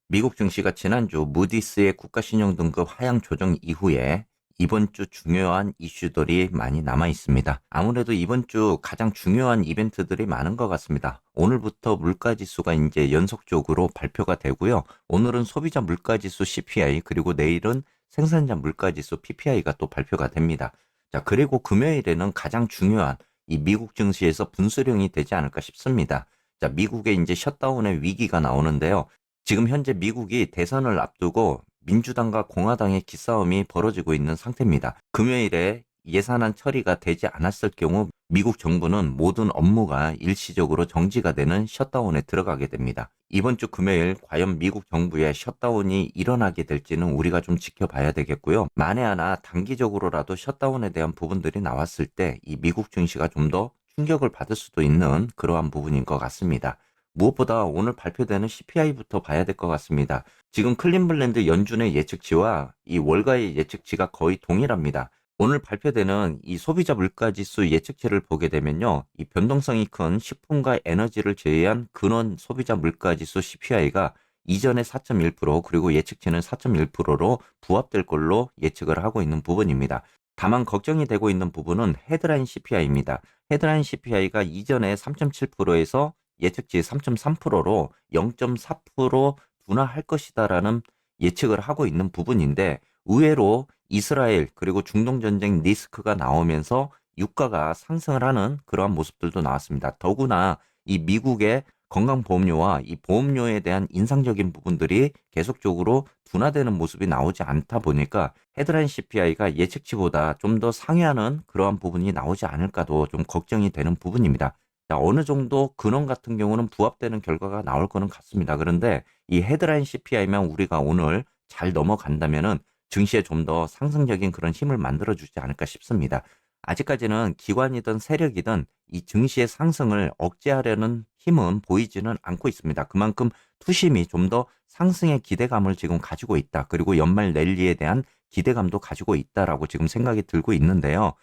미국 증시가 지난주 무디스의 국가신용등급 하향 조정 이후에 이번 주 중요한 이슈들이 많이 남아 있습니다. 아무래도 이번 주 가장 중요한 이벤트들이 많은 것 같습니다. 오늘부터 물가지수가 이제 연속적으로 발표가 되고요. 오늘은 소비자 물가지수 CPI 그리고 내일은 생산자 물가지수 PPI가 또 발표가 됩니다. 자, 그리고 금요일에는 가장 중요한 이 미국 증시에서 분수령이 되지 않을까 싶습니다. 자, 미국의 이제 셧다운의 위기가 나오는데요. 지금 현재 미국이 대선을 앞두고 민주당과 공화당의 기싸움이 벌어지고 있는 상태입니다. 금요일에 예산안 처리가 되지 않았을 경우 미국 정부는 모든 업무가 일시적으로 정지가 되는 셧다운에 들어가게 됩니다. 이번 주 금요일 과연 미국 정부의 셧다운이 일어나게 될지는 우리가 좀 지켜봐야 되겠고요. 만에 하나 단기적으로라도 셧다운에 대한 부분들이 나왔을 때 이 미국 증시가 좀 더 충격을 받을 수도 있는 그러한 부분인 것 같습니다. 무엇보다 오늘 발표되는 CPI부터 봐야 될 것 같습니다. 지금 클린블랜드 연준의 예측치와 이 월가의 예측치가 거의 동일합니다. 오늘 발표되는 이 소비자 물가지수 예측치를 보게 되면요. 이 변동성이 큰 식품과 에너지를 제외한 근원 소비자 물가지수 CPI가 이전에 4.1% 그리고 예측치는 4.1%로 부합될 걸로 예측을 하고 있는 부분입니다. 다만 걱정이 되고 있는 부분은 헤드라인 CPI입니다. 헤드라인 CPI가 이전에 3.7%에서 예측치 3.3%로 0.4% 둔화할 것이다라는 예측을 하고 있는 부분인데 의외로 이스라엘 그리고 중동 전쟁 리스크가 나오면서 유가가 상승을 하는 그러한 모습들도 나왔습니다. 더구나 이 미국의 건강보험료와 이 보험료에 대한 인상적인 부분들이 계속적으로 둔화되는 모습이 나오지 않다 보니까 헤드라인 CPI가 예측치보다 좀 더 상회하는 그러한 부분이 나오지 않을까도 좀 걱정이 되는 부분입니다. 자, 어느 정도 근원 같은 경우는 부합되는 결과가 나올 거는 같습니다. 그런데 이 헤드라인 CPI면 우리가 오늘 잘 넘어간다면은 증시에 좀 더 상승적인 그런 힘을 만들어주지 않을까 싶습니다. 아직까지는 기관이든 세력이든 이 증시의 상승을 억제하려는 힘은 보이지는 않고 있습니다. 그만큼 투심이 좀 더 상승의 기대감을 지금 가지고 있다. 그리고 연말 랠리에 대한 기대감도 가지고 있다라고 지금 생각이 들고 있는데요.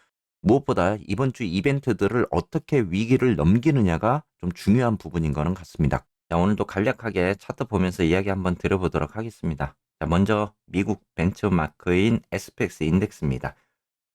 무엇보다 이번 주 이벤트들을 어떻게 위기를 넘기느냐가 좀 중요한 부분인 거는 같습니다. 자, 오늘도 간략하게 차트 보면서 이야기 한번 들어보도록 하겠습니다. 자, 먼저 미국 벤처마크인 SPX 인덱스입니다.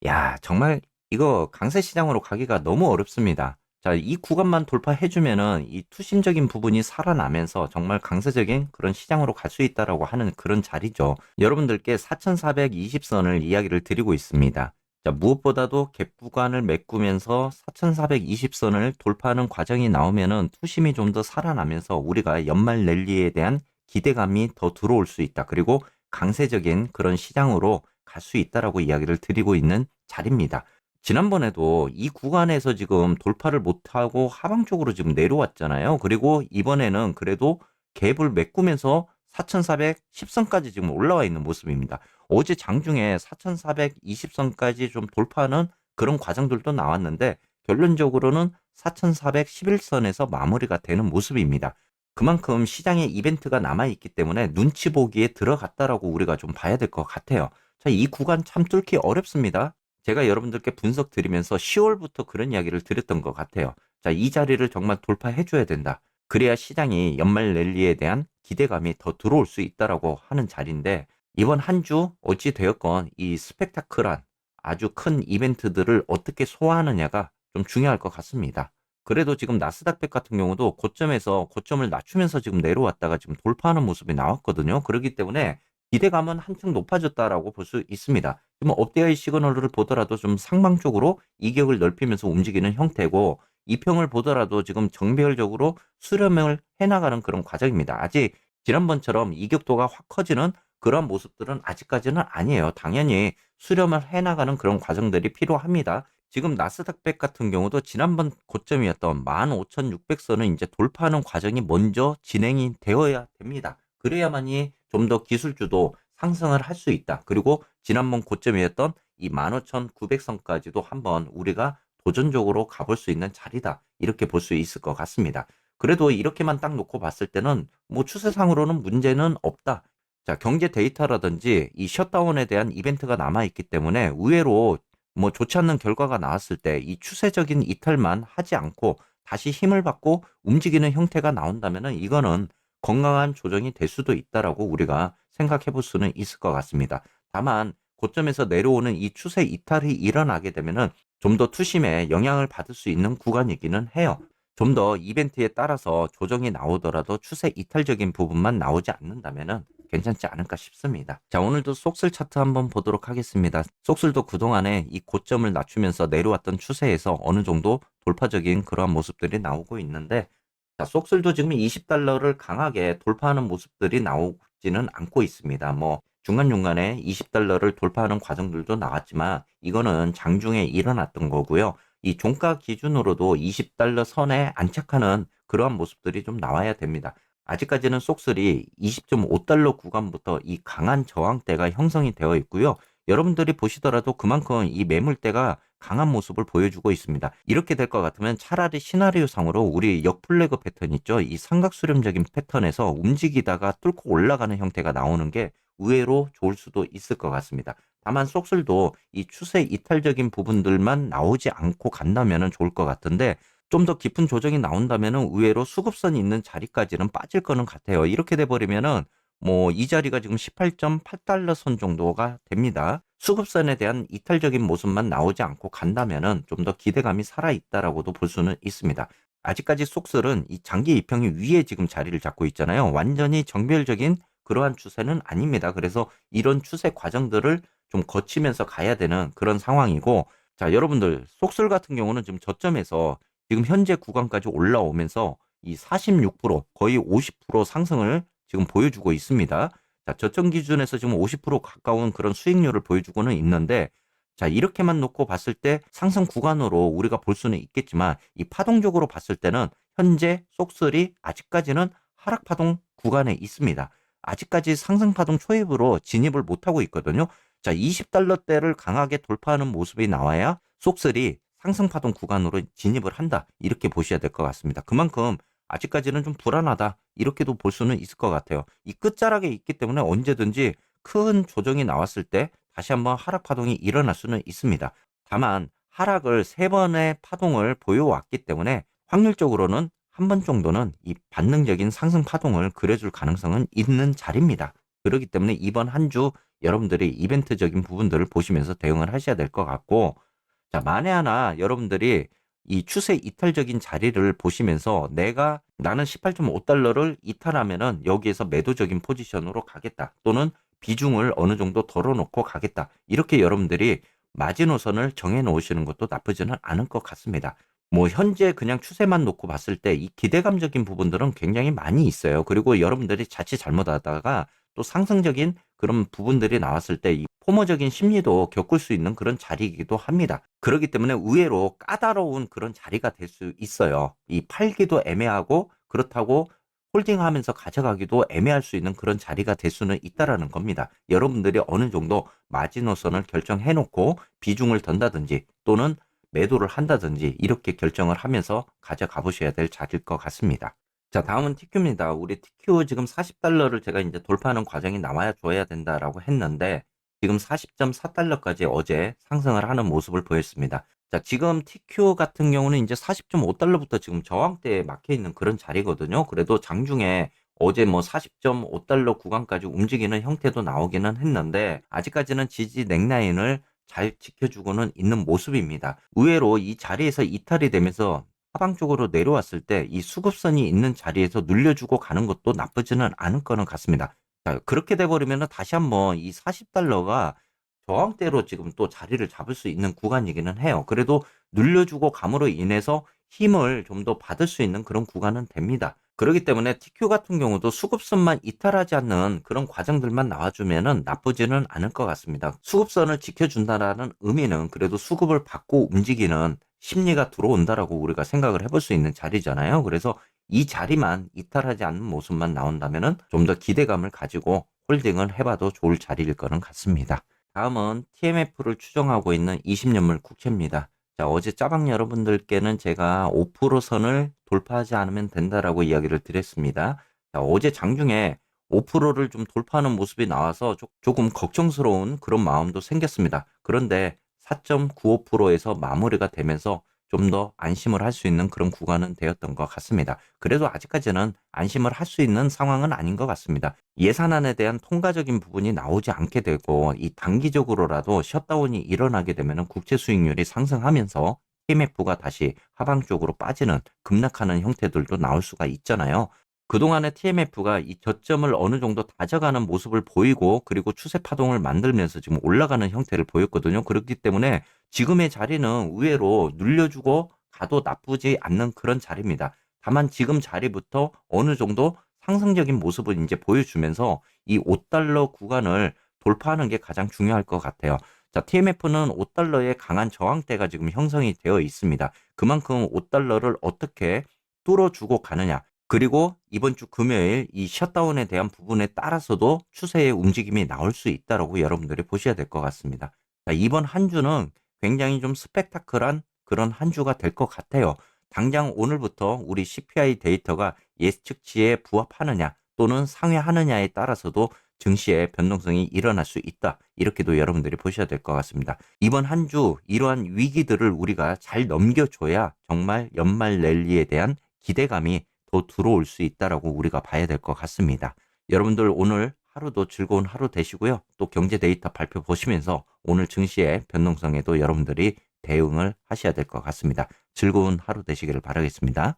야, 정말 이거 강세 시장으로 가기가 너무 어렵습니다. 자, 이 구간만 돌파해주면은 이 투심적인 부분이 살아나면서 정말 강세적인 그런 시장으로 갈 수 있다라고 하는 그런 자리죠. 여러분들께 4,420선을 이야기를 드리고 있습니다. 자, 무엇보다도 갭 구간을 메꾸면서 4,420선을 돌파하는 과정이 나오면은 투심이 좀 더 살아나면서 우리가 연말 랠리에 대한 기대감이 더 들어올 수 있다. 그리고 강세적인 그런 시장으로 갈 수 있다라고 이야기를 드리고 있는 자리입니다. 지난번에도 이 구간에서 지금 돌파를 못하고 하방 쪽으로 지금 내려왔잖아요. 그리고 이번에는 그래도 갭을 메꾸면서 4,410선까지 지금 올라와 있는 모습입니다. 어제 장중에 4,420선까지 좀 돌파하는 그런 과정들도 나왔는데 결론적으로는 4,411선에서 마무리가 되는 모습입니다. 그만큼 시장에 이벤트가 남아있기 때문에 눈치 보기에 들어갔다라고 우리가 좀 봐야 될 것 같아요. 자, 이 구간 참 뚫기 어렵습니다. 제가 여러분들께 분석 드리면서 10월부터 그런 이야기를 드렸던 것 같아요. 자, 이 자리를 정말 돌파해 줘야 된다. 그래야 시장이 연말 랠리에 대한 기대감이 더 들어올 수 있다라고 하는 자리인데 이번 한 주 어찌 되었건 이 스펙타클한 아주 큰 이벤트들을 어떻게 소화하느냐가 좀 중요할 것 같습니다. 그래도 지금 나스닥100 같은 경우도 고점에서 고점을 낮추면서 지금 내려왔다가 지금 돌파하는 모습이 나왔거든요. 그렇기 때문에 기대감은 한층 높아졌다라고 볼 수 있습니다. 좀 업데이트 시그널을 보더라도 좀 상방적으로 이격을 넓히면서 움직이는 형태고 이평을 보더라도 지금 정배열적으로 수렴을 해나가는 그런 과정입니다. 아직 지난번처럼 이격도가 확 커지는 그런 모습들은 아직까지는 아니에요. 당연히 수렴을 해나가는 그런 과정들이 필요합니다. 지금 나스닥100 같은 경우도 지난번 고점이었던 15,600선을 이제 돌파하는 과정이 먼저 진행이 되어야 됩니다. 그래야만이 좀 더 기술주도 상승을 할 수 있다. 그리고 지난번 고점이었던 이 15,900선까지도 한번 우리가 도전적으로 가볼 수 있는 자리다. 이렇게 볼 수 있을 것 같습니다. 그래도 이렇게만 딱 놓고 봤을 때는 뭐 추세상으로는 문제는 없다. 자, 경제 데이터라든지 이 셧다운에 대한 이벤트가 남아있기 때문에 의외로 뭐 좋지 않는 결과가 나왔을 때 이 추세적인 이탈만 하지 않고 다시 힘을 받고 움직이는 형태가 나온다면은 이거는 건강한 조정이 될 수도 있다라고 우리가 생각해 볼 수는 있을 것 같습니다. 다만 고점에서 내려오는 이 추세 이탈이 일어나게 되면은 좀 더 투심에 영향을 받을 수 있는 구간이기는 해요. 좀 더 이벤트에 따라서 조정이 나오더라도 추세 이탈적인 부분만 나오지 않는다면은 괜찮지 않을까 싶습니다. 자, 오늘도 쏙슬 차트 한번 보도록 하겠습니다. 쏙슬도 그동안에 이 고점을 낮추면서 내려왔던 추세에서 어느 정도 돌파적인 그러한 모습들이 나오고 있는데, 자, 쏙슬도 지금 20달러를 강하게 돌파하는 모습들이 나오지는 않고 있습니다. 뭐 중간중간에 20달러를 돌파하는 과정들도 나왔지만 이거는 장중에 일어났던 거고요. 이 종가 기준으로도 20달러 선에 안착하는 그러한 모습들이 좀 나와야 됩니다. 아직까지는 쏙슬이 20.5달러 구간부터 이 강한 저항대가 형성이 되어 있고요. 여러분들이 보시더라도 그만큼 이 매물대가 강한 모습을 보여주고 있습니다. 이렇게 될 것 같으면 차라리 시나리오상으로 우리 역플래그 패턴 있죠? 이 삼각수렴적인 패턴에서 움직이다가 뚫고 올라가는 형태가 나오는 게 의외로 좋을 수도 있을 것 같습니다. 다만 쏙슬도 이 추세 이탈적인 부분들만 나오지 않고 간다면 좋을 것 같은데, 좀 더 깊은 조정이 나온다면 의외로 수급선이 있는 자리까지는 빠질 거는 같아요. 이렇게 돼버리면은 뭐 이 자리가 지금 18.8달러 선 정도가 됩니다. 수급선에 대한 이탈적인 모습만 나오지 않고 간다면은 좀 더 기대감이 살아있다라고도 볼 수는 있습니다. 아직까지 쏙슬은 이 장기 이평이 위에 지금 자리를 잡고 있잖아요. 완전히 정별적인 그러한 추세는 아닙니다. 그래서 이런 추세 과정들을 좀 거치면서 가야 되는 그런 상황이고, 자, 여러분들 쏙슬 같은 경우는 지금 저점에서 지금 현재 구간까지 올라오면서 이 46% 거의 50% 상승을 지금 보여주고 있습니다. 자, 저점 기준에서 지금 50% 가까운 그런 수익률을 보여주고는 있는데, 자, 이렇게만 놓고 봤을 때 상승 구간으로 우리가 볼 수는 있겠지만 이 파동적으로 봤을 때는 현재 쏙슬이 아직까지는 하락 파동 구간에 있습니다. 아직까지 상승 파동 초입으로 진입을 못하고 있거든요. 자, 20달러대를 강하게 돌파하는 모습이 나와야 쏙슬이 상승 파동 구간으로 진입을 한다. 이렇게 보셔야 될 것 같습니다. 그만큼 아직까지는 좀 불안하다. 이렇게도 볼 수는 있을 것 같아요. 이 끝자락에 있기 때문에 언제든지 큰 조정이 나왔을 때 다시 한번 하락 파동이 일어날 수는 있습니다. 다만 하락을 세 번의 파동을 보여왔기 때문에 확률적으로는 한 번 정도는 이 반등적인 상승 파동을 그려줄 가능성은 있는 자리입니다. 그렇기 때문에 이번 한 주 여러분들이 이벤트적인 부분들을 보시면서 대응을 하셔야 될 것 같고, 자, 만에 하나 여러분들이 이 추세 이탈적인 자리를 보시면서 나는 18.5달러를 이탈하면은 여기에서 매도적인 포지션으로 가겠다. 또는 비중을 어느 정도 덜어놓고 가겠다. 이렇게 여러분들이 마지노선을 정해 놓으시는 것도 나쁘지는 않을 것 같습니다. 뭐 현재 그냥 추세만 놓고 봤을 때 이 기대감적인 부분들은 굉장히 많이 있어요. 그리고 여러분들이 자칫 잘못하다가 또 상승적인 그런 부분들이 나왔을 때 이 포머적인 심리도 겪을 수 있는 그런 자리이기도 합니다. 그렇기 때문에 의외로 까다로운 그런 자리가 될 수 있어요. 이 팔기도 애매하고 그렇다고 홀딩하면서 가져가기도 애매할 수 있는 그런 자리가 될 수는 있다라는 겁니다. 여러분들이 어느 정도 마지노선을 결정해 놓고 비중을 던다든지 또는 매도를 한다든지 이렇게 결정을 하면서 가져가 보셔야 될 자리일 것 같습니다. 자, 다음은 TQ입니다. 우리 TQ 지금 40달러를 제가 이제 돌파하는 과정이 나와야 줘야 된다라고 했는데 지금 40.4달러까지 어제 상승을 하는 모습을 보였습니다. 자, 지금 TQ 같은 경우는 이제 40.5달러부터 지금 저항대에 막혀 있는 그런 자리거든요. 그래도 장중에 어제 뭐 40.5달러 구간까지 움직이는 형태도 나오기는 했는데 아직까지는 지지 넥라인을 잘 지켜주고는 있는 모습입니다. 의외로 이 자리에서 이탈이 되면서 하방 쪽으로 내려왔을 때 이 수급선이 있는 자리에서 눌려주고 가는 것도 나쁘지는 않을 거는 같습니다. 자, 그렇게 돼버리면 다시 한번 이 40달러가 저항대로 지금 또 자리를 잡을 수 있는 구간이기는 해요. 그래도 눌려주고 감으로 인해서 힘을 좀 더 받을 수 있는 그런 구간은 됩니다. 그렇기 때문에 TQ 같은 경우도 수급선만 이탈하지 않는 그런 과정들만 나와주면은 나쁘지는 않을 것 같습니다. 수급선을 지켜준다라는 의미는 그래도 수급을 받고 움직이는 심리가 들어온다라고 우리가 생각을 해볼 수 있는 자리잖아요. 그래서 이 자리만 이탈하지 않는 모습만 나온다면은 좀 더 기대감을 가지고 홀딩을 해봐도 좋을 자리일 거는 같습니다. 다음은 TMF를 추정하고 있는 20년물 국채입니다. 자, 어제 짜방 여러분들께는 제가 5% 선을 돌파하지 않으면 된다라고 이야기를 드렸습니다. 자, 어제 장중에 5%를 좀 돌파하는 모습이 나와서 조금 걱정스러운 그런 마음도 생겼습니다. 그런데 4.95%에서 마무리가 되면서 좀 더 안심을 할 수 있는 그런 구간은 되었던 것 같습니다. 그래도 아직까지는 안심을 할 수 있는 상황은 아닌 것 같습니다. 예산안에 대한 통과적인 부분이 나오지 않게 되고 이 단기적으로라도 셧다운이 일어나게 되면 국채 수익률이 상승하면서 TMF가 다시 하방 쪽으로 빠지는 급락하는 형태들도 나올 수가 있잖아요. 그동안의 TMF가 이 저점을 어느 정도 다져가는 모습을 보이고 그리고 추세 파동을 만들면서 지금 올라가는 형태를 보였거든요. 그렇기 때문에 지금의 자리는 의외로 눌려주고 가도 나쁘지 않는 그런 자리입니다. 다만 지금 자리부터 어느 정도 상승적인 모습을 이제 보여주면서 이 5달러 구간을 돌파하는 게 가장 중요할 것 같아요. 자, TMF는 5달러의 강한 저항대가 지금 형성이 되어 있습니다. 그만큼 5달러를 어떻게 뚫어주고 가느냐. 그리고 이번 주 금요일 이 셧다운에 대한 부분에 따라서도 추세의 움직임이 나올 수 있다라고 여러분들이 보셔야 될 것 같습니다. 자, 이번 한 주는 굉장히 좀 스펙타클한 그런 한 주가 될 것 같아요. 당장 오늘부터 우리 CPI 데이터가 예측치에 부합하느냐 또는 상회하느냐에 따라서도 증시의 변동성이 일어날 수 있다. 이렇게도 여러분들이 보셔야 될 것 같습니다. 이번 한 주 이러한 위기들을 우리가 잘 넘겨줘야 정말 연말 랠리에 대한 기대감이 더 들어올 수 있다라고 우리가 봐야 될 것 같습니다. 여러분들 오늘 하루도 즐거운 하루 되시고요. 또 경제 데이터 발표 보시면서 오늘 증시의 변동성에도 여러분들이 대응을 하셔야 될 것 같습니다. 즐거운 하루 되시기를 바라겠습니다.